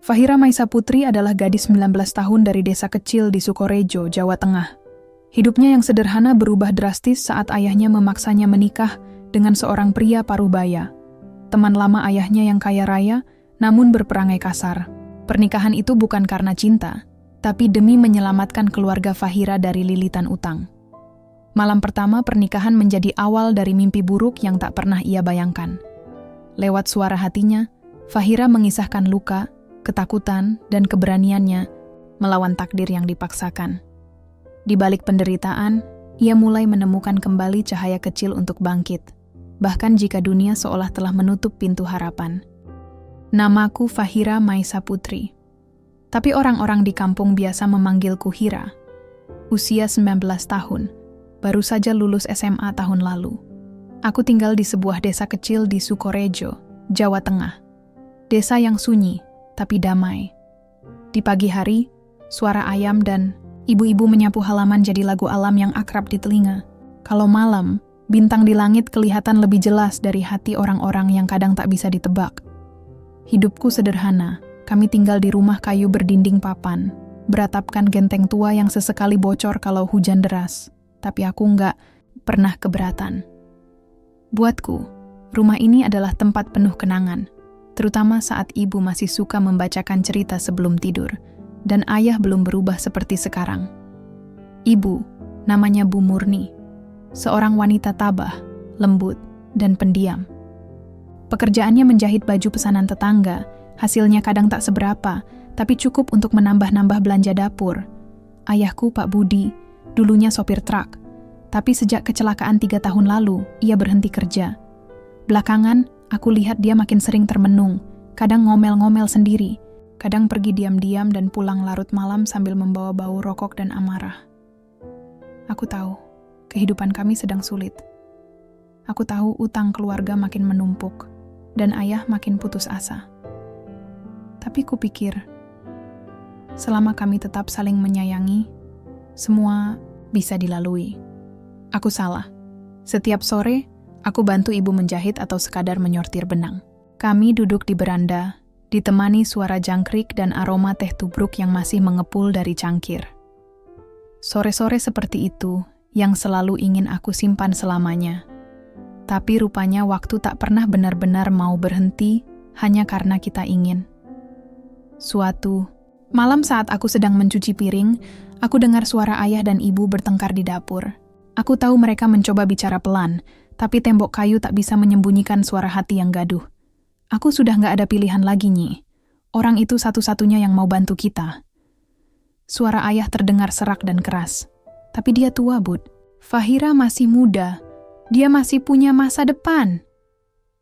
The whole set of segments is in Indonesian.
Fahira Maisa Putri adalah gadis 19 tahun dari desa kecil di Sukorejo, Jawa Tengah. Hidupnya yang sederhana berubah drastis saat ayahnya memaksanya menikah dengan seorang pria parubaya. Teman lama ayahnya yang kaya raya, namun berperangai kasar. Pernikahan itu bukan karena cinta, tapi demi menyelamatkan keluarga Fahira dari lilitan utang. Malam pertama pernikahan menjadi awal dari mimpi buruk yang tak pernah ia bayangkan. Lewat suara hatinya, Fahira mengisahkan luka, ketakutan, dan keberaniannya melawan takdir yang dipaksakan. Di balik penderitaan, ia mulai menemukan kembali cahaya kecil untuk bangkit, bahkan jika dunia seolah telah menutup pintu harapan. Namaku Fahira Maisa Putri. Tapi orang-orang di kampung biasa memanggilku Hira. Usia 19 tahun, baru saja lulus SMA tahun lalu. Aku tinggal di sebuah desa kecil di Sukorejo, Jawa Tengah. Desa yang sunyi, tapi damai. Di pagi hari, suara ayam dan ibu-ibu menyapu halaman jadi lagu alam yang akrab di telinga. Kalau malam, bintang di langit kelihatan lebih jelas dari hati orang-orang yang kadang tak bisa ditebak. Hidupku sederhana, kami tinggal di rumah kayu berdinding papan, beratapkan genteng tua yang sesekali bocor kalau hujan deras. Tapi aku nggak pernah keberatan. Buatku, rumah ini adalah tempat penuh kenangan, terutama saat ibu masih suka membacakan cerita sebelum tidur, dan ayah belum berubah seperti sekarang. Ibu, namanya Bu Murni, seorang wanita tabah, lembut, dan pendiam. Pekerjaannya menjahit baju pesanan tetangga, hasilnya kadang tak seberapa, tapi cukup untuk menambah-nambah belanja dapur. Ayahku, Pak Budi, dulunya sopir truk, tapi sejak kecelakaan 3 tahun lalu, ia berhenti kerja. Belakangan, aku lihat dia makin sering termenung, kadang ngomel-ngomel sendiri, kadang pergi diam-diam dan pulang larut malam sambil membawa bau rokok dan amarah. Aku tahu, kehidupan kami sedang sulit. Aku tahu utang keluarga makin menumpuk, dan ayah makin putus asa. Tapi kupikir, selama kami tetap saling menyayangi, semua bisa dilalui. Aku salah. Setiap sore, aku bantu ibu menjahit atau sekadar menyortir benang. Kami duduk di beranda, ditemani suara jangkrik dan aroma teh tubruk yang masih mengepul dari cangkir. Sore-sore seperti itu yang selalu ingin aku simpan selamanya. Tapi rupanya waktu tak pernah benar-benar mau berhenti hanya karena kita ingin. Suatu malam saat aku sedang mencuci piring, aku dengar suara ayah dan ibu bertengkar di dapur. Aku tahu mereka mencoba bicara pelan, tapi tembok kayu tak bisa menyembunyikan suara hati yang gaduh. Aku sudah gak ada pilihan lagi, Nyi. Orang itu satu-satunya yang mau bantu kita. Suara ayah terdengar serak dan keras. Tapi dia tua, Bud. Fahira masih muda. Dia masih punya masa depan.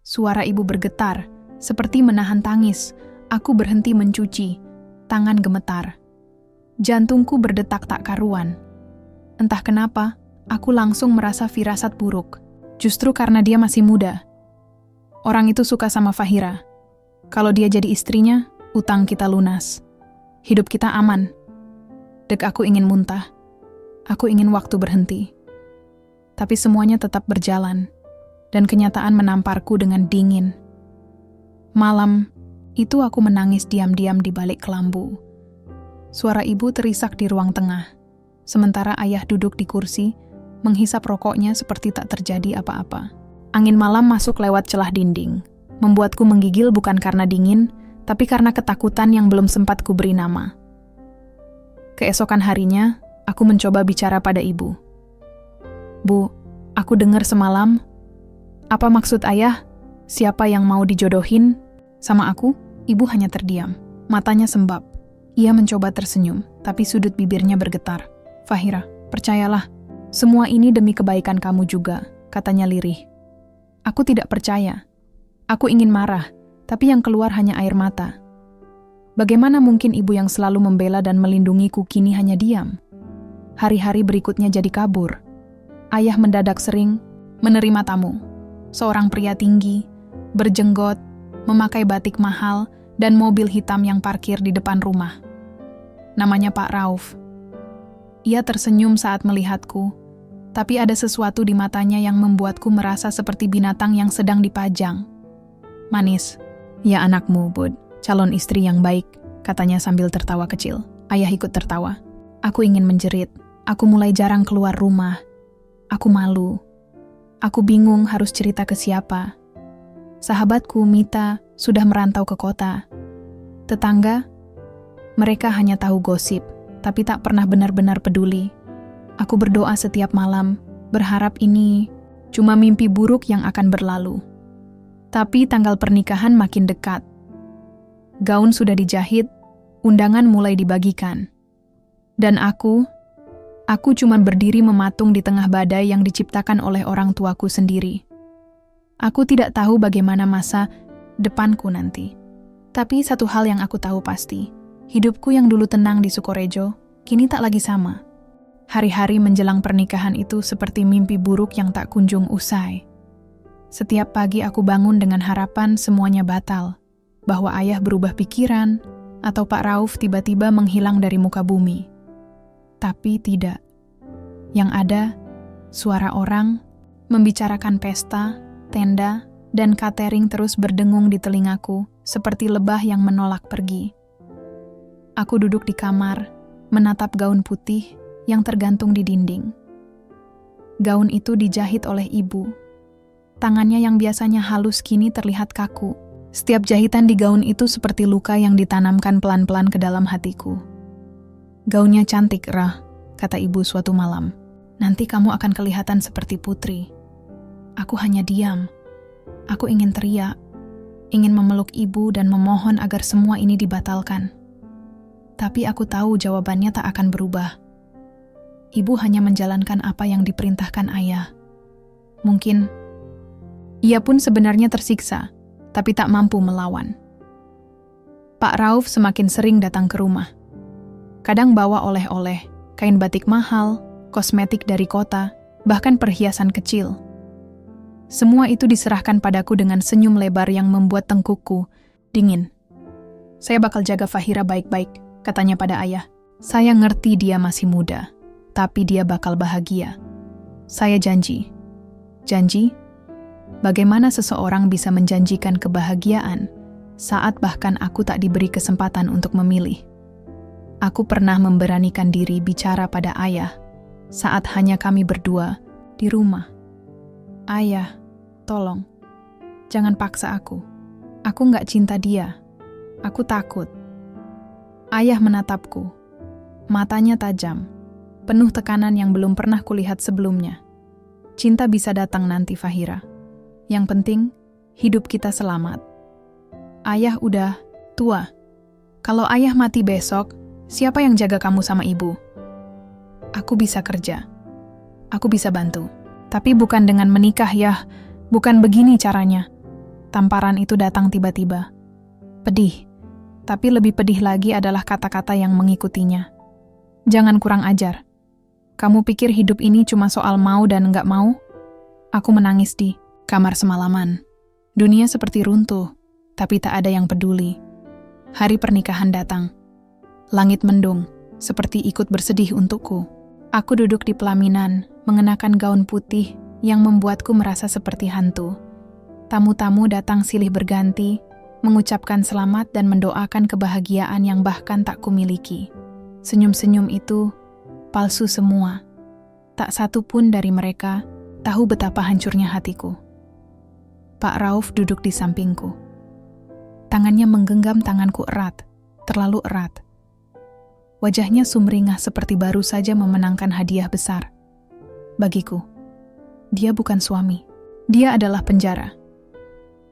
Suara ibu bergetar, seperti menahan tangis. Aku berhenti mencuci. Tangan gemetar. Jantungku berdetak tak karuan. Entah kenapa, aku langsung merasa firasat buruk. Justru karena dia masih muda. Orang itu suka sama Fahira. Kalau dia jadi istrinya, utang kita lunas. Hidup kita aman. Dek aku ingin muntah. Aku ingin waktu berhenti. Tapi semuanya tetap berjalan. Dan kenyataan menamparku dengan dingin. Malam, itu aku menangis diam-diam di balik kelambu. Suara ibu terisak di ruang tengah. Sementara ayah duduk di kursi, menghisap rokoknya seperti tak terjadi apa-apa. Angin malam masuk lewat celah dinding, membuatku menggigil bukan karena dingin, tapi karena ketakutan yang belum sempat kuberi nama. Keesokan harinya, aku mencoba bicara pada ibu. Bu, aku dengar semalam. Apa maksud ayah? Siapa yang mau dijodohin sama aku? Ibu hanya terdiam, matanya sembab. Ia mencoba tersenyum, tapi sudut bibirnya bergetar. Fahira, percayalah, semua ini demi kebaikan kamu juga, katanya lirih. Aku tidak percaya. Aku ingin marah, tapi yang keluar hanya air mata. Bagaimana mungkin ibu yang selalu membela dan melindungiku kini hanya diam? Hari-hari berikutnya jadi kabur. Ayah mendadak sering menerima tamu. Seorang pria tinggi, berjenggot, memakai batik mahal, dan mobil hitam yang parkir di depan rumah. Namanya Pak Rauf. Ia tersenyum saat melihatku, tapi ada sesuatu di matanya yang membuatku merasa seperti binatang yang sedang dipajang. Manis, ya anakmu, Bud, calon istri yang baik, katanya sambil tertawa kecil. Ayah ikut tertawa. Aku ingin menjerit. Aku mulai jarang keluar rumah. Aku malu. Aku bingung harus cerita ke siapa. Sahabatku, Mita, sudah merantau ke kota. Tetangga, mereka hanya tahu gosip, tapi tak pernah benar-benar peduli. Aku berdoa setiap malam, berharap ini cuma mimpi buruk yang akan berlalu. Tapi tanggal pernikahan makin dekat. Gaun sudah dijahit, undangan mulai dibagikan. Dan aku cuma berdiri mematung di tengah badai yang diciptakan oleh orang tuaku sendiri. Aku tidak tahu bagaimana masa depanku nanti. Tapi satu hal yang aku tahu pasti, hidupku yang dulu tenang di Sukorejo, kini tak lagi sama. Hari-hari menjelang pernikahan itu seperti mimpi buruk yang tak kunjung usai. Setiap pagi aku bangun dengan harapan semuanya batal, bahwa ayah berubah pikiran, atau Pak Rauf tiba-tiba menghilang dari muka bumi. Tapi tidak. Yang ada, suara orang membicarakan pesta, tenda, dan catering terus berdengung di telingaku, seperti lebah yang menolak pergi. Aku duduk di kamar, menatap gaun putih yang tergantung di dinding. Gaun itu dijahit oleh ibu. Tangannya yang biasanya halus kini terlihat kaku. Setiap jahitan di gaun itu seperti luka yang ditanamkan pelan-pelan ke dalam hatiku. Gaunnya cantik, Rah, kata ibu suatu malam. Nanti kamu akan kelihatan seperti putri. Aku hanya diam. Aku ingin teriak, ingin memeluk ibu dan memohon agar semua ini dibatalkan. Tapi aku tahu jawabannya tak akan berubah. Ibu hanya menjalankan apa yang diperintahkan ayah. Mungkin ia pun sebenarnya tersiksa, tapi tak mampu melawan. Pak Rauf semakin sering datang ke rumah. Kadang bawa oleh-oleh, kain batik mahal, kosmetik dari kota, bahkan perhiasan kecil. Semua itu diserahkan padaku dengan senyum lebar yang membuat tengkukku dingin. Saya bakal jaga Fahira baik-baik, katanya pada ayah. Saya ngerti dia masih muda, tapi dia bakal bahagia. Saya janji. Janji? Bagaimana seseorang bisa menjanjikan kebahagiaan saat bahkan aku tak diberi kesempatan untuk memilih? Aku pernah memberanikan diri bicara pada ayah saat hanya kami berdua di rumah. Ayah, tolong, jangan paksa aku. Aku nggak cinta dia. Aku takut. Ayah menatapku. Matanya tajam, penuh tekanan yang belum pernah kulihat sebelumnya. Cinta bisa datang nanti, Fahira. Yang penting, hidup kita selamat. Ayah udah tua. Kalau ayah mati besok, siapa yang jaga kamu sama ibu? Aku bisa kerja. Aku bisa bantu. Tapi bukan dengan menikah ya. Bukan begini caranya. Tamparan itu datang tiba-tiba. Pedih. Tapi lebih pedih lagi adalah kata-kata yang mengikutinya. Jangan kurang ajar. Kamu pikir hidup ini cuma soal mau dan nggak mau? Aku menangis di kamar semalaman. Dunia seperti runtuh, tapi tak ada yang peduli. Hari pernikahan datang. Langit mendung, seperti ikut bersedih untukku. Aku duduk di pelaminan, mengenakan gaun putih yang membuatku merasa seperti hantu. Tamu-tamu datang silih berganti, mengucapkan selamat dan mendoakan kebahagiaan yang bahkan tak kumiliki. Senyum-senyum itu palsu semua. Tak satu pun dari mereka tahu betapa hancurnya hatiku. Pak Rauf duduk di sampingku. Tangannya menggenggam tanganku erat, terlalu erat. Wajahnya sumringah seperti baru saja memenangkan hadiah besar. Bagiku, dia bukan suami. Dia adalah penjara.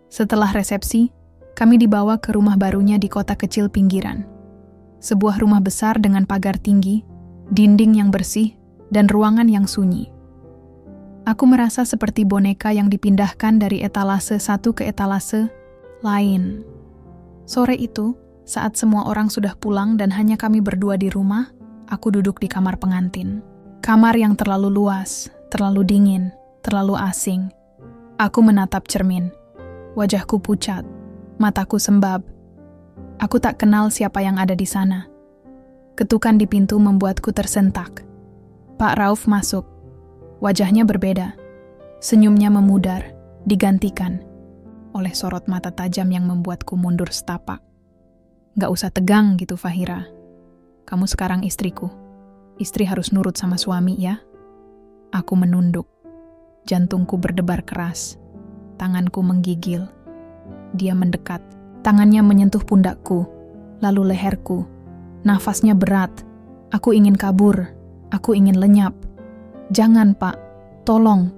Setelah resepsi, kami dibawa ke rumah barunya di kota kecil pinggiran. Sebuah rumah besar dengan pagar tinggi, dinding yang bersih, dan ruangan yang sunyi. Aku merasa seperti boneka yang dipindahkan dari etalase satu ke etalase lain. Sore itu, saat semua orang sudah pulang dan hanya kami berdua di rumah, aku duduk di kamar pengantin. Kamar yang terlalu luas, terlalu dingin, terlalu asing. Aku menatap cermin. Wajahku pucat, mataku sembab. Aku tak kenal siapa yang ada di sana. Ketukan di pintu membuatku tersentak. Pak Rauf masuk. Wajahnya berbeda. Senyumnya memudar, digantikan oleh sorot mata tajam yang membuatku mundur setapak. Gak usah tegang gitu, Fahira. Kamu sekarang istriku. Istri harus nurut sama suami ya. Aku menunduk. Jantungku berdebar keras. Tanganku menggigil. Dia mendekat. Tangannya menyentuh pundakku, lalu leherku. Nafasnya berat. Aku ingin kabur. Aku ingin lenyap. Jangan, Pak. Tolong.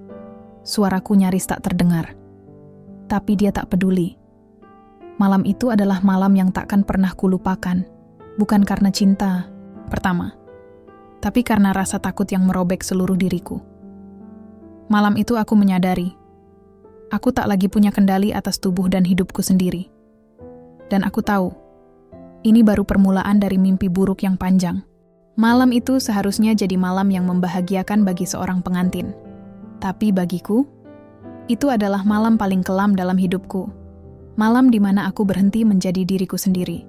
Suaraku nyaris tak terdengar. Tapi dia tak peduli. Malam itu adalah malam yang takkan pernah kulupakan. Bukan karena cinta, pertama. Tapi karena rasa takut yang merobek seluruh diriku. Malam itu aku menyadari. Aku tak lagi punya kendali atas tubuh dan hidupku sendiri. Dan aku tahu, ini baru permulaan dari mimpi buruk yang panjang. Malam itu seharusnya jadi malam yang membahagiakan bagi seorang pengantin. Tapi bagiku, itu adalah malam paling kelam dalam hidupku. Malam di mana aku berhenti menjadi diriku sendiri.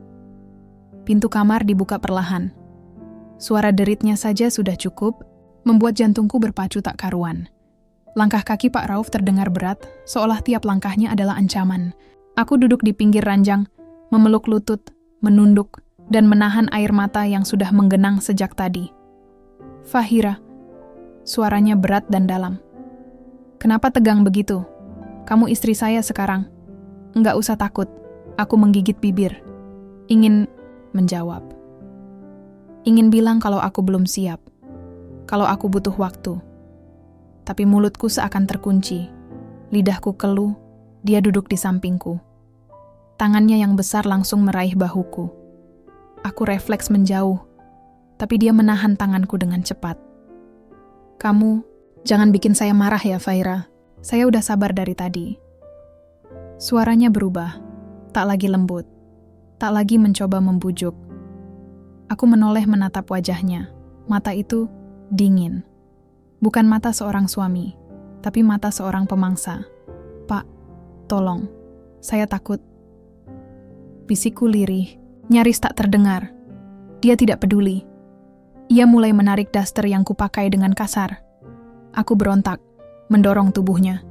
Pintu kamar dibuka perlahan. Suara deritnya saja sudah cukup, membuat jantungku berpacu tak karuan. Langkah kaki Pak Rauf terdengar berat, seolah tiap langkahnya adalah ancaman. Aku duduk di pinggir ranjang, memeluk lutut, menunduk, dan menahan air mata yang sudah menggenang sejak tadi. Fahira, suaranya berat dan dalam. Kenapa tegang begitu? Kamu istri saya sekarang. Enggak usah takut, aku menggigit bibir. Ingin menjawab. Ingin bilang kalau aku belum siap. Kalau aku butuh waktu. Tapi mulutku seakan terkunci. Lidahku keluh, dia duduk di sampingku. Tangannya yang besar langsung meraih bahuku. Aku refleks menjauh, tapi dia menahan tanganku dengan cepat. Kamu, jangan bikin saya marah ya, Fahira. Saya udah sabar dari tadi. Suaranya berubah, tak lagi lembut, tak lagi mencoba membujuk. Aku menoleh menatap wajahnya. Mata itu dingin. Bukan mata seorang suami, tapi mata seorang pemangsa. Pak, tolong, saya takut. Bisikku lirih, nyaris tak terdengar. Dia tidak peduli. Ia mulai menarik daster yang kupakai dengan kasar. Aku berontak, mendorong tubuhnya,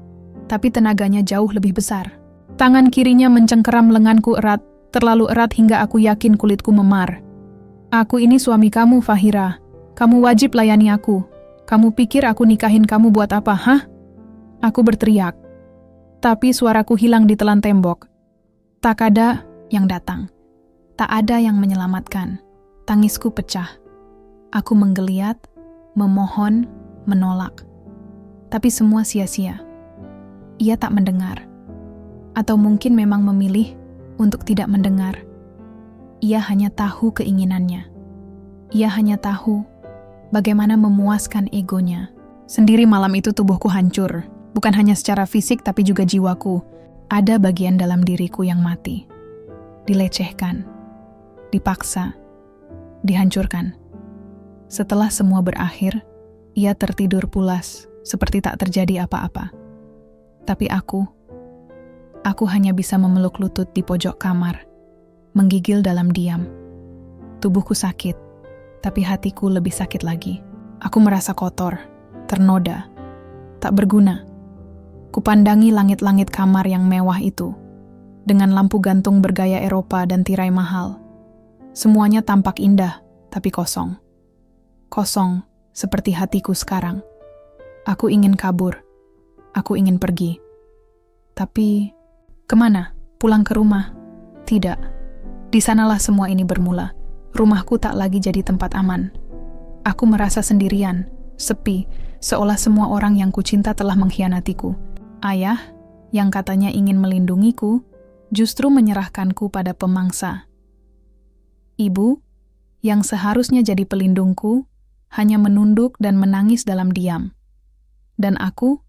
tapi tenaganya jauh lebih besar. Tangan kirinya mencengkeram lenganku erat, terlalu erat hingga aku yakin kulitku memar. Aku ini suami kamu, Fahira. Kamu wajib layani aku. Kamu pikir aku nikahin kamu buat apa, hah? Aku berteriak. Tapi suaraku hilang di telan tembok. Tak ada yang datang. Tak ada yang menyelamatkan. Tangisku pecah. Aku menggeliat, memohon, menolak. Tapi semua sia-sia. Ia tak mendengar. Atau mungkin memang memilih untuk tidak mendengar. Ia hanya tahu keinginannya. Ia hanya tahu bagaimana memuaskan egonya. Sendiri malam itu tubuhku hancur. Bukan hanya secara fisik tapi juga jiwaku. Ada bagian dalam diriku yang mati. Dilecehkan. Dipaksa. Dihancurkan. Setelah semua berakhir, ia tertidur pulas seperti tak terjadi apa-apa. Tapi aku hanya bisa memeluk lutut di pojok kamar, menggigil dalam diam. Tubuhku sakit, tapi hatiku lebih sakit lagi. Aku merasa kotor, ternoda, tak berguna. Kupandangi langit-langit kamar yang mewah itu, dengan lampu gantung bergaya Eropa dan tirai mahal. Semuanya tampak indah, tapi kosong. Kosong, seperti hatiku sekarang. Aku ingin kabur. Aku ingin pergi. Tapi kemana? Pulang ke rumah? Tidak. Di sanalah semua ini bermula. Rumahku tak lagi jadi tempat aman. Aku merasa sendirian, sepi, seolah semua orang yang kucinta telah mengkhianatiku. Ayah, yang katanya ingin melindungiku, justru menyerahkanku pada pemangsa. Ibu, yang seharusnya jadi pelindungku, hanya menunduk dan menangis dalam diam. Dan aku,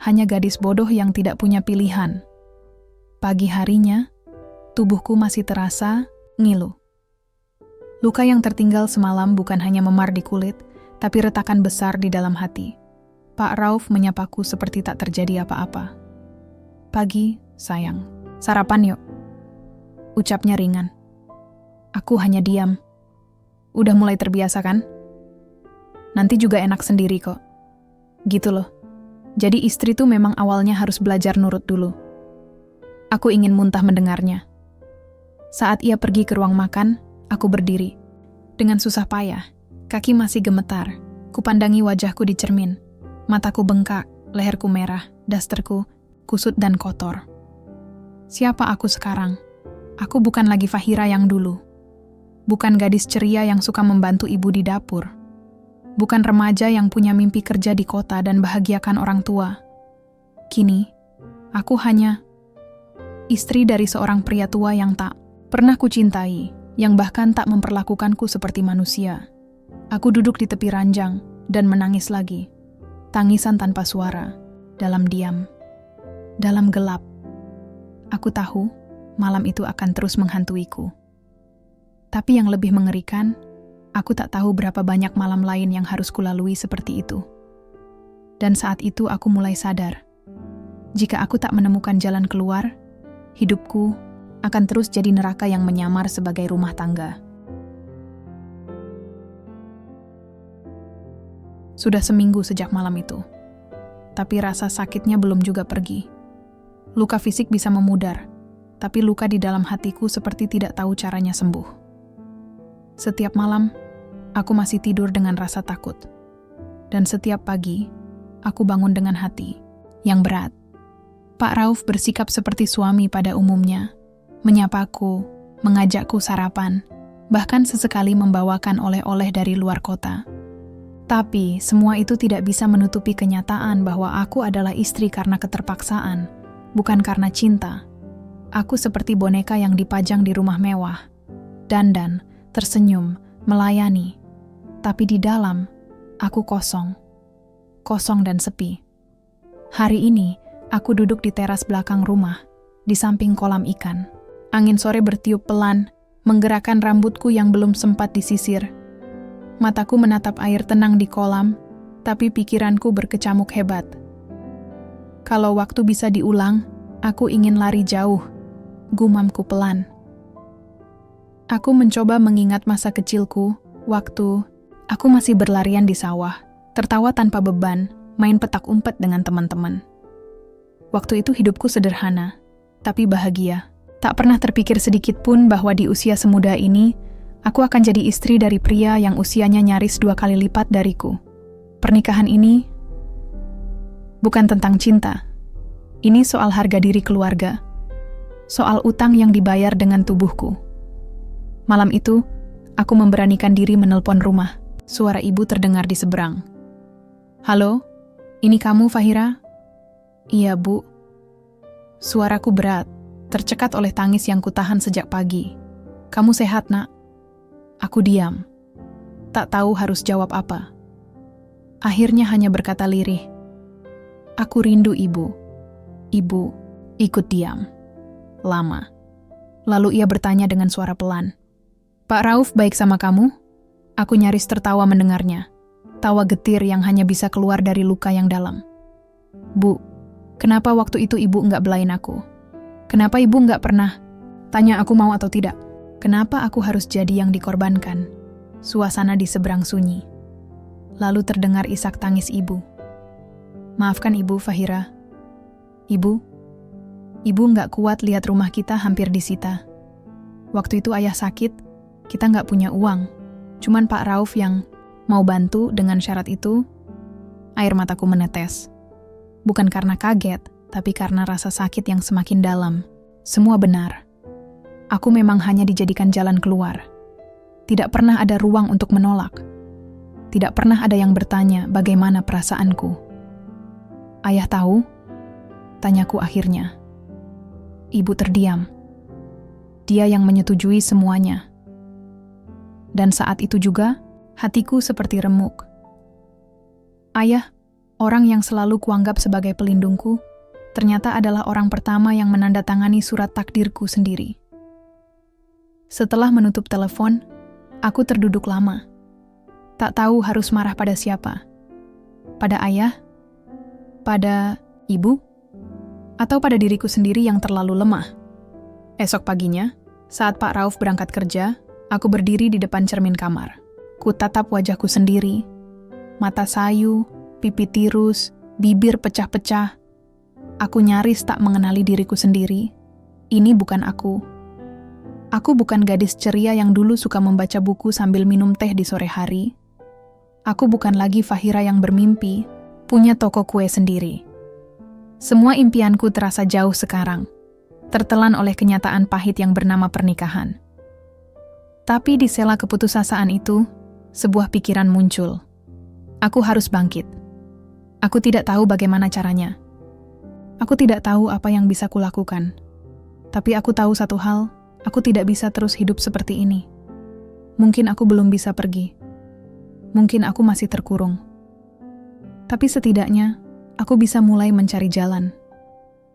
hanya gadis bodoh yang tidak punya pilihan. Pagi harinya, tubuhku masih terasa ngilu. Luka yang tertinggal semalam bukan hanya memar di kulit, tapi retakan besar di dalam hati. Pak Rauf menyapaku seperti tak terjadi apa-apa. Pagi, sayang. Sarapan yuk. Ucapnya ringan. Aku hanya diam. Udah mulai terbiasa kan? Nanti juga enak sendiri kok. Gitu loh. Jadi istri tuh memang awalnya harus belajar nurut dulu. Aku ingin muntah mendengarnya. Saat ia pergi ke ruang makan, aku berdiri. Dengan susah payah, kaki masih gemetar. Kupandangi wajahku di cermin. Mataku bengkak, leherku merah, dasterku kusut dan kotor. Siapa aku sekarang? Aku bukan lagi Fahira yang dulu. Bukan gadis ceria yang suka membantu ibu di dapur. Bukan remaja yang punya mimpi kerja di kota dan bahagiakan orang tua. Kini, aku hanya istri dari seorang pria tua yang tak pernah kucintai, yang bahkan tak memperlakukanku seperti manusia. Aku duduk di tepi ranjang dan menangis lagi. Tangisan tanpa suara, dalam diam, dalam gelap. Aku tahu malam itu akan terus menghantuiku. Tapi yang lebih mengerikan, aku tak tahu berapa banyak malam lain yang harus kulalui seperti itu. Dan saat itu aku mulai sadar, jika aku tak menemukan jalan keluar, hidupku akan terus jadi neraka yang menyamar sebagai rumah tangga. Sudah seminggu sejak malam itu, tapi rasa sakitnya belum juga pergi. Luka fisik bisa memudar, tapi luka di dalam hatiku seperti tidak tahu caranya sembuh. Setiap malam, aku masih tidur dengan rasa takut. Dan setiap pagi, aku bangun dengan hati yang berat. Pak Rauf bersikap seperti suami pada umumnya, menyapaku, mengajakku sarapan, bahkan sesekali membawakan oleh-oleh dari luar kota. Tapi semua itu tidak bisa menutupi kenyataan bahwa aku adalah istri karena keterpaksaan, bukan karena cinta. Aku seperti boneka yang dipajang di rumah mewah, dandan, tersenyum, melayani. Tapi di dalam, aku kosong. Kosong dan sepi. Hari ini, aku duduk di teras belakang rumah, di samping kolam ikan. Angin sore bertiup pelan, menggerakkan rambutku yang belum sempat disisir. Mataku menatap air tenang di kolam, tapi pikiranku berkecamuk hebat. Kalau waktu bisa diulang, aku ingin lari jauh, gumamku pelan. Aku mencoba mengingat masa kecilku, waktu aku masih berlarian di sawah, tertawa tanpa beban, main petak umpet dengan teman-teman. Waktu itu hidupku sederhana, tapi bahagia. Tak pernah terpikir sedikit pun bahwa di usia semuda ini, aku akan jadi istri dari pria yang usianya nyaris 2 kali lipat dariku. Pernikahan ini bukan tentang cinta. Ini soal harga diri keluarga. Soal utang yang dibayar dengan tubuhku. Malam itu, aku memberanikan diri menelpon rumah. Suara ibu terdengar di seberang. "Halo, ini kamu, Fahira?" "Iya, Bu." Suaraku berat, tercekat oleh tangis yang kutahan sejak pagi. "Kamu sehat, Nak?" Aku diam. Tak tahu harus jawab apa. Akhirnya hanya berkata lirih, "Aku rindu Ibu." Ibu ikut diam. Lama. Lalu ia bertanya dengan suara pelan, "Pak Rauf baik sama kamu?" Aku nyaris tertawa mendengarnya. Tawa getir yang hanya bisa keluar dari luka yang dalam. "Bu, kenapa waktu itu Ibu nggak belain aku? Kenapa Ibu nggak pernah tanya aku mau atau tidak? Kenapa aku harus jadi yang dikorbankan?" Suasana di seberang sunyi. Lalu terdengar isak tangis ibu. "Maafkan Ibu, Fahira. Ibu nggak kuat lihat rumah kita hampir disita. Waktu itu ayah sakit, kita nggak punya uang. Cuman Pak Rauf yang mau bantu dengan syarat itu." Air mataku menetes. Bukan karena kaget, tapi karena rasa sakit yang semakin dalam. Semua benar. Aku memang hanya dijadikan jalan keluar. Tidak pernah ada ruang untuk menolak. Tidak pernah ada yang bertanya bagaimana perasaanku. "Ayah tahu?" Tanyaku akhirnya. Ibu terdiam. Dia yang menyetujui semuanya. Dan saat itu juga, hatiku seperti remuk. Ayah, orang yang selalu kuanggap sebagai pelindungku, ternyata adalah orang pertama yang menandatangani surat takdirku sendiri. Setelah menutup telepon, aku terduduk lama. Tak tahu harus marah pada siapa. Pada ayah? Pada ibu? Atau pada diriku sendiri yang terlalu lemah? Esok paginya, saat Pak Rauf berangkat kerja, aku berdiri di depan cermin kamar. Ku tatap wajahku sendiri. Mata sayu, pipi tirus, bibir pecah-pecah. Aku nyaris tak mengenali diriku sendiri. Ini bukan aku. Aku bukan gadis ceria yang dulu suka membaca buku sambil minum teh di sore hari. Aku bukan lagi Fahira yang bermimpi, punya toko kue sendiri. Semua impianku terasa jauh sekarang, tertelan oleh kenyataan pahit yang bernama pernikahan. Tapi di sela keputusasaan itu, sebuah pikiran muncul. Aku harus bangkit. Aku tidak tahu bagaimana caranya. Aku tidak tahu apa yang bisa kulakukan. Tapi aku tahu satu hal, aku tidak bisa terus hidup seperti ini. Mungkin aku belum bisa pergi. Mungkin aku masih terkurung. Tapi setidaknya, aku bisa mulai mencari jalan.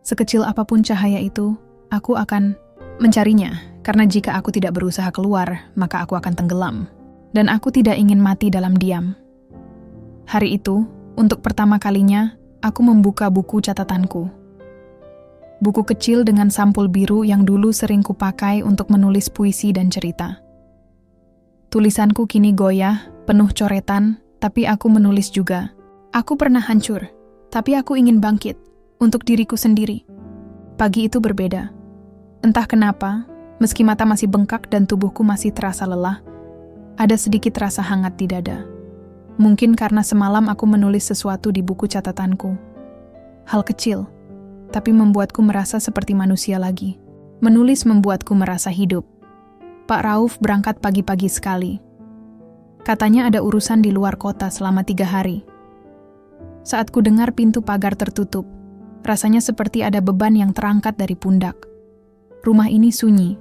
Sekecil apapun cahaya itu, aku akan mencarinya. Karena jika aku tidak berusaha keluar, maka aku akan tenggelam. Dan aku tidak ingin mati dalam diam. Hari itu, untuk pertama kalinya, aku membuka buku catatanku. Buku kecil dengan sampul biru yang dulu sering kupakai untuk menulis puisi dan cerita. Tulisanku kini goyah, penuh coretan, tapi aku menulis juga. Aku pernah hancur, tapi aku ingin bangkit untuk diriku sendiri. Pagi itu berbeda. Entah kenapa, meski mata masih bengkak dan tubuhku masih terasa lelah, ada sedikit rasa hangat di dada. Mungkin karena semalam aku menulis sesuatu di buku catatanku. Hal kecil, tapi membuatku merasa seperti manusia lagi. Menulis membuatku merasa hidup. Pak Rauf berangkat pagi-pagi sekali. Katanya ada urusan di luar kota selama 3 hari. Saat ku dengar pintu pagar tertutup, rasanya seperti ada beban yang terangkat dari pundak. Rumah ini sunyi,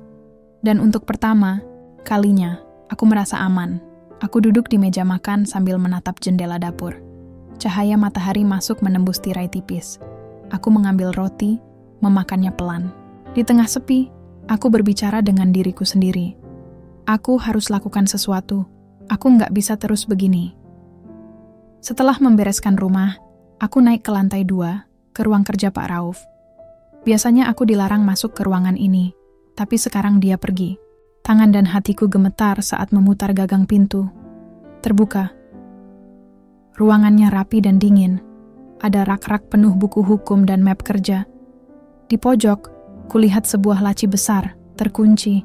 dan untuk pertama kalinya aku merasa aman. Aku duduk di meja makan sambil menatap jendela dapur. Cahaya matahari masuk menembus tirai tipis. Aku mengambil roti, memakannya pelan. Di tengah sepi, aku berbicara dengan diriku sendiri. Aku harus lakukan sesuatu. Aku nggak bisa terus begini. Setelah membereskan rumah, aku naik ke lantai 2, ke ruang kerja Pak Rauf. Biasanya aku dilarang masuk ke ruangan ini, tapi sekarang dia pergi. Tangan dan hatiku gemetar saat memutar gagang pintu. Terbuka. Ruangannya rapi dan dingin. Ada rak-rak penuh buku hukum dan map kerja. Di pojok, kulihat sebuah laci besar, terkunci.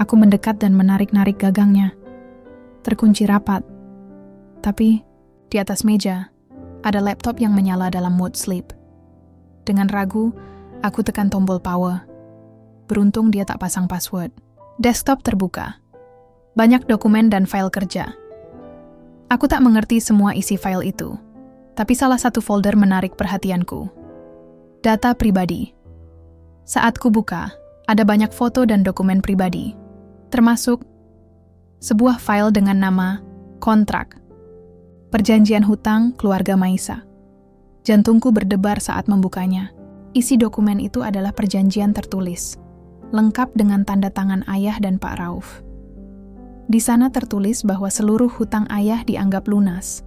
Aku mendekat dan menarik-narik gagangnya. Terkunci rapat. Tapi, di atas meja, ada laptop yang menyala dalam mode sleep. Dengan ragu, aku tekan tombol power. Beruntung dia tak pasang password. Desktop terbuka. Banyak dokumen dan file kerja. Aku tak mengerti semua isi file itu, tapi salah satu folder menarik perhatianku. Data pribadi. Saat ku buka, ada banyak foto dan dokumen pribadi, termasuk sebuah file dengan nama kontrak. Perjanjian hutang keluarga Maisa. Jantungku berdebar saat membukanya. Isi dokumen itu adalah perjanjian tertulis, lengkap dengan tanda tangan ayah dan Pak Rauf. Di sana tertulis bahwa seluruh hutang ayah dianggap lunas,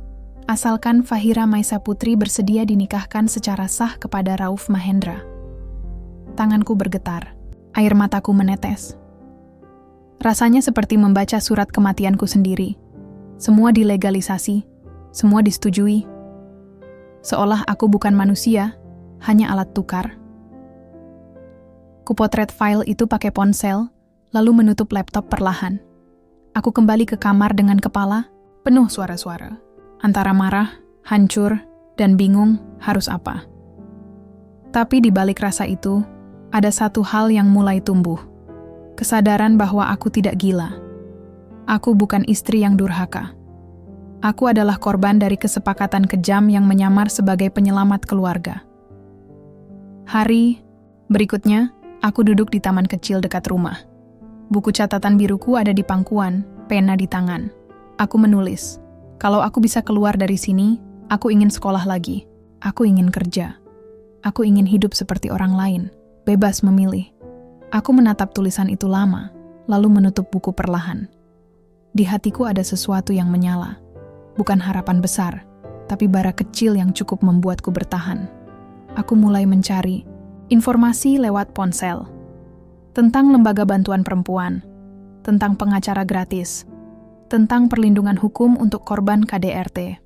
asalkan Fahira Maisa Putri bersedia dinikahkan secara sah kepada Rauf Mahendra. Tanganku bergetar, air mataku menetes. Rasanya seperti membaca surat kematianku sendiri. Semua dilegalisasi, semua disetujui. Seolah aku bukan manusia, hanya alat tukar. Kupotret file itu pakai ponsel, lalu menutup laptop perlahan. Aku kembali ke kamar dengan kepala penuh suara-suara. Antara marah, hancur, dan bingung harus apa. Tapi di balik rasa itu, ada satu hal yang mulai tumbuh. Kesadaran bahwa aku tidak gila. Aku bukan istri yang durhaka. Aku adalah korban dari kesepakatan kejam yang menyamar sebagai penyelamat keluarga. Hari berikutnya, aku duduk di taman kecil dekat rumah. Buku catatan biruku ada di pangkuan, pena di tangan. Aku menulis, kalau aku bisa keluar dari sini, aku ingin sekolah lagi. Aku ingin kerja. Aku ingin hidup seperti orang lain, bebas memilih. Aku menatap tulisan itu lama, lalu menutup buku perlahan. Di hatiku ada sesuatu yang menyala. Bukan harapan besar, tapi bara kecil yang cukup membuatku bertahan. Aku mulai mencari informasi lewat ponsel. Tentang lembaga bantuan perempuan, tentang pengacara gratis, tentang perlindungan hukum untuk korban KDRT.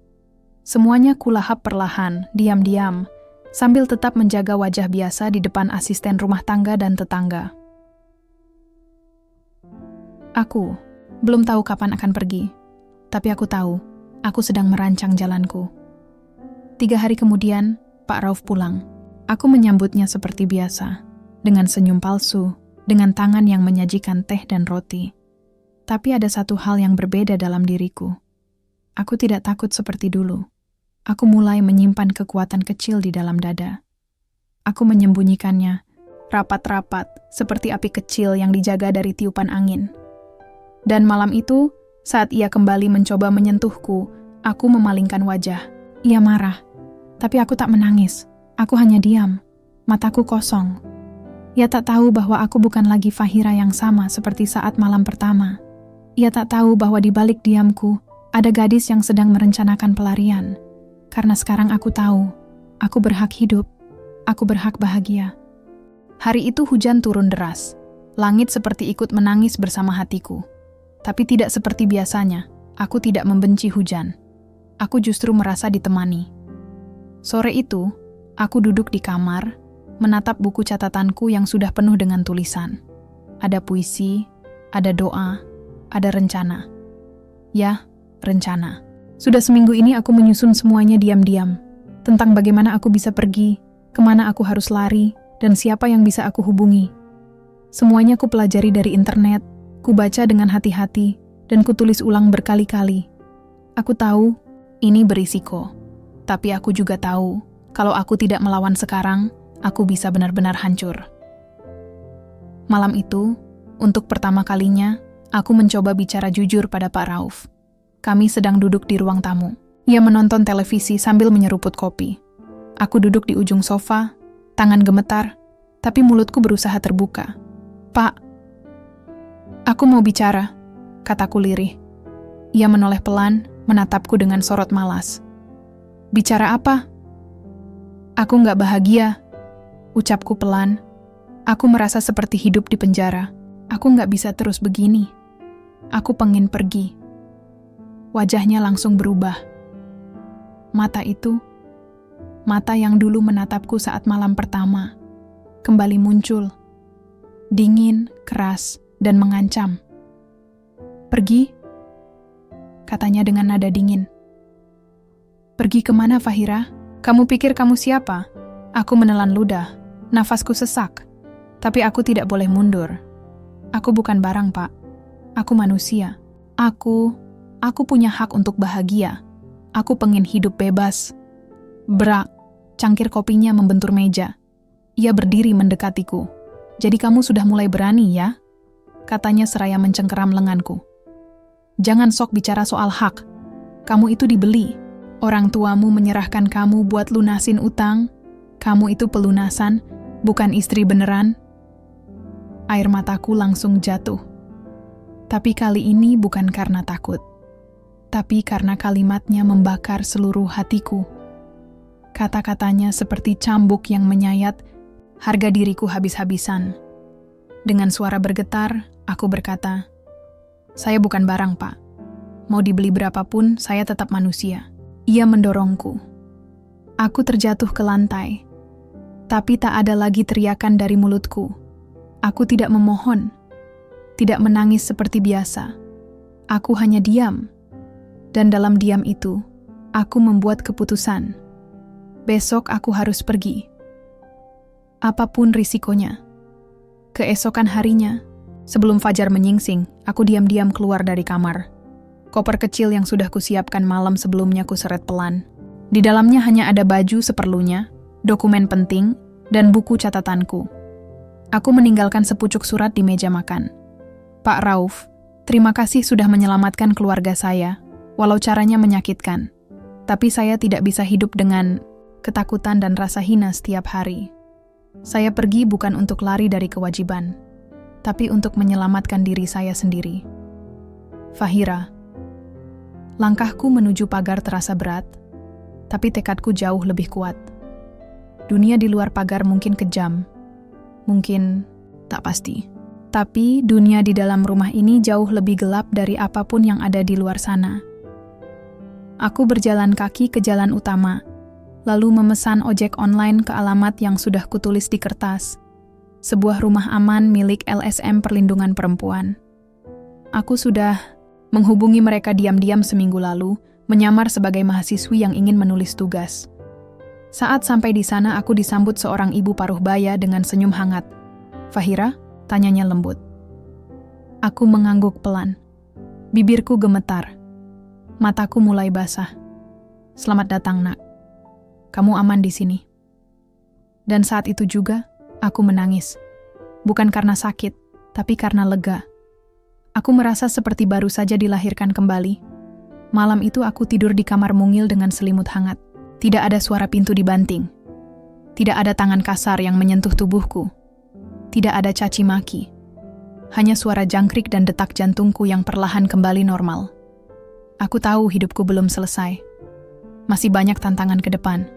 Semuanya kulahap perlahan, diam-diam, sambil tetap menjaga wajah biasa di depan asisten rumah tangga dan tetangga. Aku belum tahu kapan akan pergi, tapi aku tahu aku sedang merancang jalanku. 3 hari kemudian, Pak Rauf pulang. Aku menyambutnya seperti biasa, dengan senyum palsu, dengan tangan yang menyajikan teh dan roti. Tapi ada satu hal yang berbeda dalam diriku. Aku tidak takut seperti dulu. Aku mulai menyimpan kekuatan kecil di dalam dada. Aku menyembunyikannya, rapat-rapat, seperti api kecil yang dijaga dari tiupan angin. Dan malam itu, saat ia kembali mencoba menyentuhku, aku memalingkan wajah. Ia marah, tapi aku tak menangis. Aku hanya diam, mataku kosong. Ia tak tahu bahwa aku bukan lagi Fahira yang sama seperti saat malam pertama. Ia tak tahu bahwa di balik diamku, ada gadis yang sedang merencanakan pelarian. Karena sekarang aku tahu, aku berhak hidup, aku berhak bahagia. Hari itu hujan turun deras. Langit seperti ikut menangis bersama hatiku. Tapi tidak seperti biasanya, aku tidak membenci hujan. Aku justru merasa ditemani. Sore itu, aku duduk di kamar, menatap buku catatanku yang sudah penuh dengan tulisan. Ada puisi, ada doa, ada rencana. Ya, rencana. Sudah seminggu ini aku menyusun semuanya diam-diam. Tentang bagaimana aku bisa pergi, kemana aku harus lari, dan siapa yang bisa aku hubungi. Semuanya ku pelajari dari internet, ku baca dengan hati-hati, dan ku tulis ulang berkali-kali. Aku tahu, ini berisiko. Tapi aku juga tahu, kalau aku tidak melawan sekarang, aku bisa benar-benar hancur. Malam itu, untuk pertama kalinya, aku mencoba bicara jujur pada Pak Rauf. Kami sedang duduk di ruang tamu. Ia menonton televisi sambil menyeruput kopi. Aku duduk di ujung sofa, tangan gemetar, tapi mulutku berusaha terbuka. "Pak, aku mau bicara," kataku lirih. Ia menoleh pelan, menatapku dengan sorot malas. "Bicara apa?" "Aku nggak bahagia," ucapku pelan. "Aku merasa seperti hidup di penjara. Aku nggak bisa terus begini. Aku pengen pergi." Wajahnya langsung berubah. Mata itu, mata yang dulu menatapku saat malam pertama, kembali muncul. Dingin, keras, dan mengancam. "Pergi?" katanya dengan nada dingin. "Pergi kemana, Fahira? Kamu pikir kamu siapa?" Aku menelan ludah, nafasku sesak. Tapi aku tidak boleh mundur. Aku bukan barang, Pak. Aku manusia. Aku punya hak untuk bahagia. Aku pengen hidup bebas. Brak, cangkir kopinya membentur meja. Ia berdiri mendekatiku. "Jadi kamu sudah mulai berani, ya?" katanya seraya mencengkeram lenganku. "Jangan sok bicara soal hak. Kamu itu dibeli. Orang tuamu menyerahkan kamu buat lunasin utang. Kamu itu pelunasan, bukan istri beneran." Air mataku langsung jatuh. Tapi kali ini bukan karena takut. Tapi karena kalimatnya membakar seluruh hatiku. Kata-katanya seperti cambuk yang menyayat, harga diriku habis-habisan. Dengan suara bergetar, aku berkata, "Saya bukan barang, Pak. Mau dibeli berapapun, saya tetap manusia." Ia mendorongku. Aku terjatuh ke lantai. Tapi tak ada lagi teriakan dari mulutku. Aku tidak memohon, tidak menangis seperti biasa. Aku hanya diam. Dan dalam diam itu, aku membuat keputusan. Besok aku harus pergi. Apapun risikonya. Keesokan harinya, sebelum fajar menyingsing, aku diam-diam keluar dari kamar. Koper kecil yang sudah kusiapkan malam sebelumnya kuseret pelan. Di dalamnya hanya ada baju seperlunya, dokumen penting, dan buku catatanku. Aku meninggalkan sepucuk surat di meja makan. "Pak Rauf, terima kasih sudah menyelamatkan keluarga saya, walau caranya menyakitkan. Tapi saya tidak bisa hidup dengan ketakutan dan rasa hina setiap hari. Saya pergi bukan untuk lari dari kewajiban, tapi untuk menyelamatkan diri saya sendiri. Fahira." Langkahku menuju pagar terasa berat, tapi tekadku jauh lebih kuat. Dunia di luar pagar mungkin kejam, mungkin tak pasti. Tapi dunia di dalam rumah ini jauh lebih gelap dari apapun yang ada di luar sana. Aku berjalan kaki ke jalan utama, lalu memesan ojek online ke alamat yang sudah kutulis di kertas. Sebuah rumah aman milik LSM Perlindungan Perempuan. Aku sudah menghubungi mereka diam-diam seminggu lalu, menyamar sebagai mahasiswi yang ingin menulis tugas. Saat sampai di sana, aku disambut seorang ibu paruh baya dengan senyum hangat. "Fahira?" tanyanya lembut. Aku mengangguk pelan. Bibirku gemetar. Mataku mulai basah. "Selamat datang, Nak. Kamu aman di sini." Dan saat itu juga, aku menangis. Bukan karena sakit, tapi karena lega. Aku merasa seperti baru saja dilahirkan kembali. Malam itu aku tidur di kamar mungil dengan selimut hangat. Tidak ada suara pintu dibanting. Tidak ada tangan kasar yang menyentuh tubuhku. Tidak ada caci maki. Hanya suara jangkrik dan detak jantungku yang perlahan kembali normal. Aku tahu hidupku belum selesai. Masih banyak tantangan ke depan.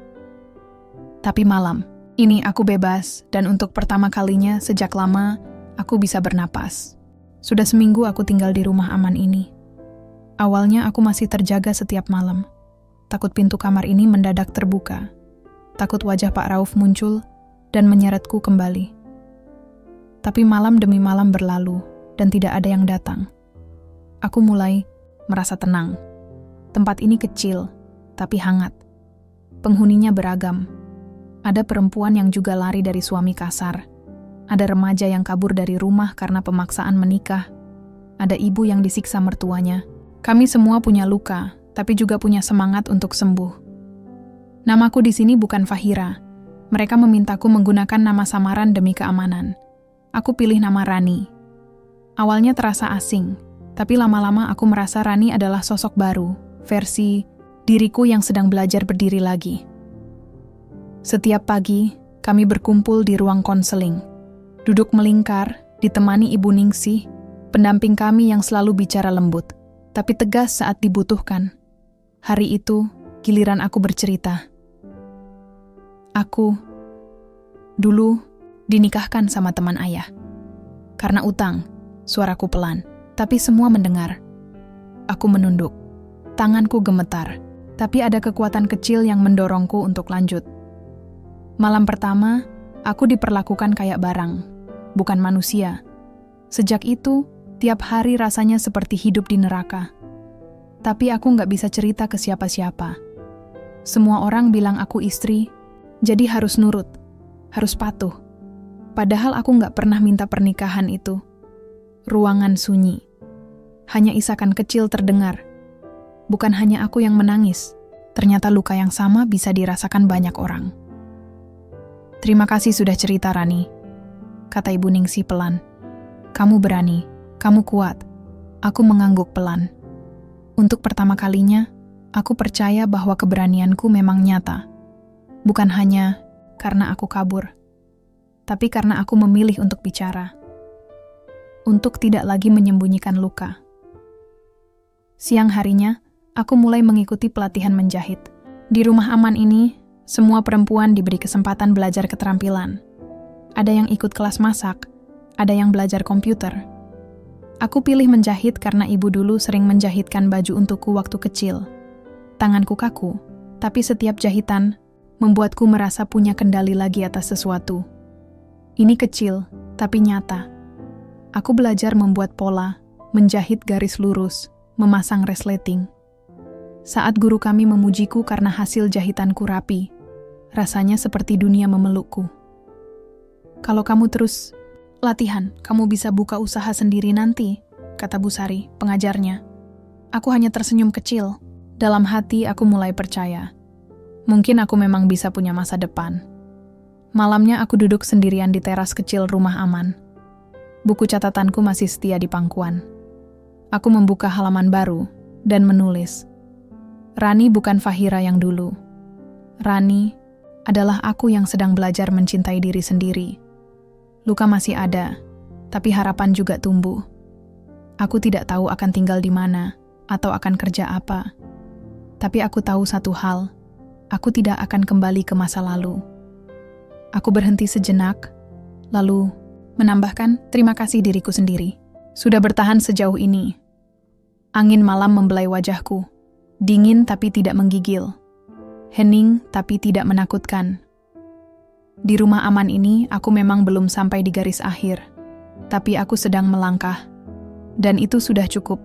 Tapi malam ini aku bebas, dan untuk pertama kalinya sejak lama aku bisa bernapas. Sudah seminggu aku tinggal di rumah aman ini. Awalnya aku masih terjaga setiap malam. Takut pintu kamar ini mendadak terbuka. Takut wajah Pak Rauf muncul dan menyeretku kembali. Tapi malam demi malam berlalu dan tidak ada yang datang. Aku mulai merasa tenang. Tempat ini kecil, tapi hangat. Penghuninya beragam. Ada perempuan yang juga lari dari suami kasar. Ada remaja yang kabur dari rumah karena pemaksaan menikah. Ada ibu yang disiksa mertuanya. Kami semua punya luka, tapi juga punya semangat untuk sembuh. Namaku di sini bukan Fahira. Mereka memintaku menggunakan nama samaran demi keamanan. Aku pilih nama Rani. Awalnya terasa asing, tapi lama-lama aku merasa Rani adalah sosok baru, versi diriku yang sedang belajar berdiri lagi. Setiap pagi, kami berkumpul di ruang konseling. Duduk melingkar, ditemani Ibu Ningsih, pendamping kami yang selalu bicara lembut, tapi tegas saat dibutuhkan. Hari itu, giliran aku bercerita. Aku, dulu, dinikahkan sama teman ayah. Karena utang, suaraku pelan, tapi semua mendengar. Aku menunduk. Tanganku gemetar, tapi ada kekuatan kecil yang mendorongku untuk lanjut. Malam pertama, aku diperlakukan kayak barang, bukan manusia. Sejak itu, tiap hari rasanya seperti hidup di neraka. Tapi aku nggak bisa cerita ke siapa-siapa. Semua orang bilang aku istri, jadi harus nurut, harus patuh. Padahal aku nggak pernah minta pernikahan itu. Ruangan sunyi. Hanya isakan kecil terdengar. Bukan hanya aku yang menangis. Ternyata luka yang sama bisa dirasakan banyak orang. "Terima kasih sudah cerita, Rani," kata Ibu Ningsih pelan. "Kamu berani, kamu kuat." Aku mengangguk pelan. Untuk pertama kalinya, aku percaya bahwa keberanianku memang nyata. Bukan hanya karena aku kabur, tapi karena aku memilih untuk bicara. Untuk tidak lagi menyembunyikan luka. Siang harinya, aku mulai mengikuti pelatihan menjahit. Di rumah aman ini, semua perempuan diberi kesempatan belajar keterampilan. Ada yang ikut kelas masak, ada yang belajar komputer. Aku pilih menjahit karena ibu dulu sering menjahitkan baju untukku waktu kecil. Tanganku kaku, tapi setiap jahitan membuatku merasa punya kendali lagi atas sesuatu. Ini kecil, tapi nyata. Aku belajar membuat pola, menjahit garis lurus, memasang resleting. Saat guru kami memujiku karena hasil jahitanku rapi, rasanya seperti dunia memelukku. "Kalau kamu terus latihan, kamu bisa buka usaha sendiri nanti," kata Bu Sari, pengajarnya. Aku hanya tersenyum kecil. Dalam hati aku mulai percaya. Mungkin aku memang bisa punya masa depan. Malamnya aku duduk sendirian di teras kecil rumah aman. Buku catatanku masih setia di pangkuan. Aku membuka halaman baru dan menulis. Rani bukan Fahira yang dulu. Rani adalah aku yang sedang belajar mencintai diri sendiri. Luka masih ada, tapi harapan juga tumbuh. Aku tidak tahu akan tinggal di mana atau akan kerja apa. Tapi aku tahu satu hal, aku tidak akan kembali ke masa lalu. Aku berhenti sejenak, lalu menambahkan terima kasih diriku sendiri. Sudah bertahan sejauh ini. Angin malam membelai wajahku. Dingin tapi tidak menggigil. Hening tapi tidak menakutkan. Di rumah aman ini, aku memang belum sampai di garis akhir. Tapi aku sedang melangkah. Dan itu sudah cukup.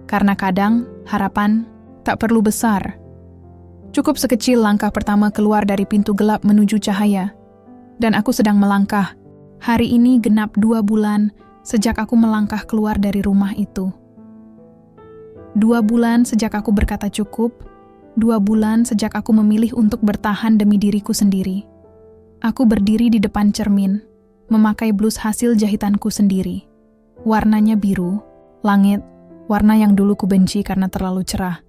Karena kadang, harapan tak perlu besar. Cukup sekecil langkah pertama keluar dari pintu gelap menuju cahaya. Dan aku sedang melangkah. Hari ini genap 2 bulan sejak aku melangkah keluar dari rumah itu. 2 bulan sejak aku berkata cukup. 2 bulan sejak aku memilih untuk bertahan demi diriku sendiri. Aku berdiri di depan cermin, memakai blus hasil jahitanku sendiri. Warnanya biru, langit, warna yang dulu ku benci karena terlalu cerah,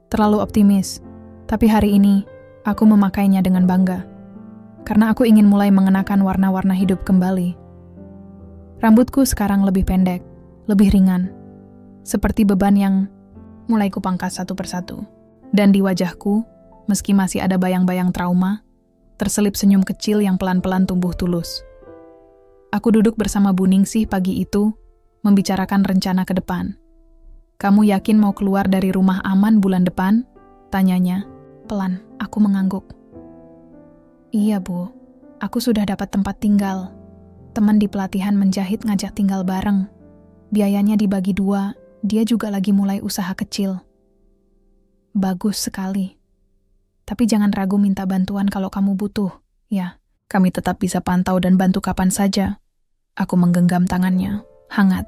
terlalu optimis. Tapi hari ini, aku memakainya dengan bangga. Karena aku ingin mulai mengenakan warna-warna hidup kembali. Rambutku sekarang lebih pendek, lebih ringan. Seperti beban yang mulai kupangkas satu persatu. Dan di wajahku, meski masih ada bayang-bayang trauma, terselip senyum kecil yang pelan-pelan tumbuh tulus. Aku duduk bersama Bu Ningsih pagi itu, membicarakan rencana ke depan. "Kamu yakin mau keluar dari rumah aman bulan depan?" tanyanya. Pelan, aku mengangguk. "Iya, Bu. Aku sudah dapat tempat tinggal. Teman di pelatihan menjahit ngajak tinggal bareng. Biayanya dibagi 2, dia juga lagi mulai usaha kecil." "Bagus sekali. Tapi jangan ragu minta bantuan kalau kamu butuh. Ya, kami tetap bisa pantau dan bantu kapan saja." Aku menggenggam tangannya, hangat.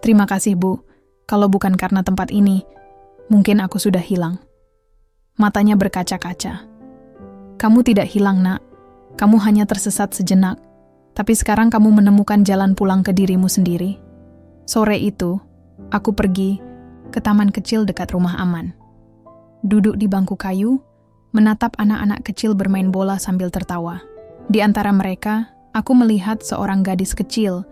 "Terima kasih, Bu. Kalau bukan karena tempat ini, mungkin aku sudah hilang." Matanya berkaca-kaca. "Kamu tidak hilang, Nak. Kamu hanya tersesat sejenak. Tapi sekarang kamu menemukan jalan pulang ke dirimu sendiri." Sore itu, aku pergi ke taman kecil dekat rumah aman. Duduk di bangku kayu, menatap anak-anak kecil bermain bola sambil tertawa. Di antara mereka, aku melihat seorang gadis kecil,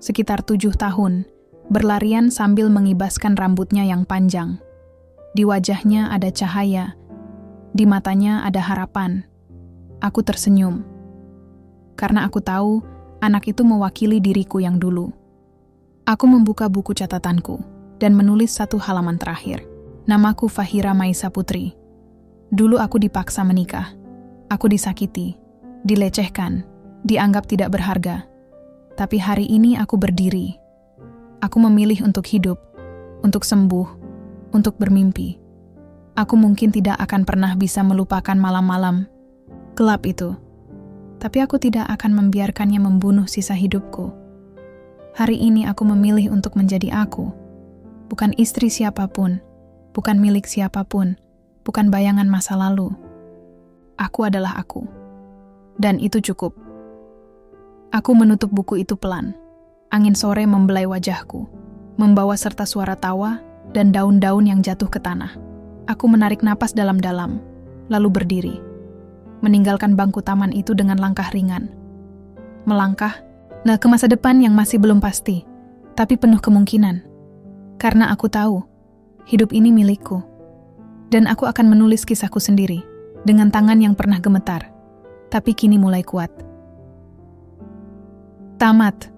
sekitar 7 tahun, berlarian sambil mengibaskan rambutnya yang panjang. Di wajahnya ada cahaya, di matanya ada harapan. Aku tersenyum. Karena aku tahu, anak itu mewakili diriku yang dulu. Aku membuka buku catatanku, dan menulis 1 halaman terakhir. Namaku Fahira Maisa Putri. Dulu aku dipaksa menikah. Aku disakiti, dilecehkan, dianggap tidak berharga. Tapi hari ini aku berdiri. Aku memilih untuk hidup, untuk sembuh, untuk bermimpi. Aku mungkin tidak akan pernah bisa melupakan malam-malam gelap itu. Tapi aku tidak akan membiarkannya membunuh sisa hidupku. Hari ini aku memilih untuk menjadi aku. Bukan istri siapapun, bukan milik siapapun, bukan bayangan masa lalu. Aku adalah aku. Dan itu cukup. Aku menutup buku itu pelan. Angin sore membelai wajahku, membawa serta suara tawa dan daun-daun yang jatuh ke tanah. Aku menarik napas dalam-dalam, lalu berdiri. Meninggalkan bangku taman itu dengan langkah ringan. Melangkah ke masa depan yang masih belum pasti, tapi penuh kemungkinan. Karena aku tahu, hidup ini milikku. Dan aku akan menulis kisahku sendiri, dengan tangan yang pernah gemetar, tapi kini mulai kuat. Tamat.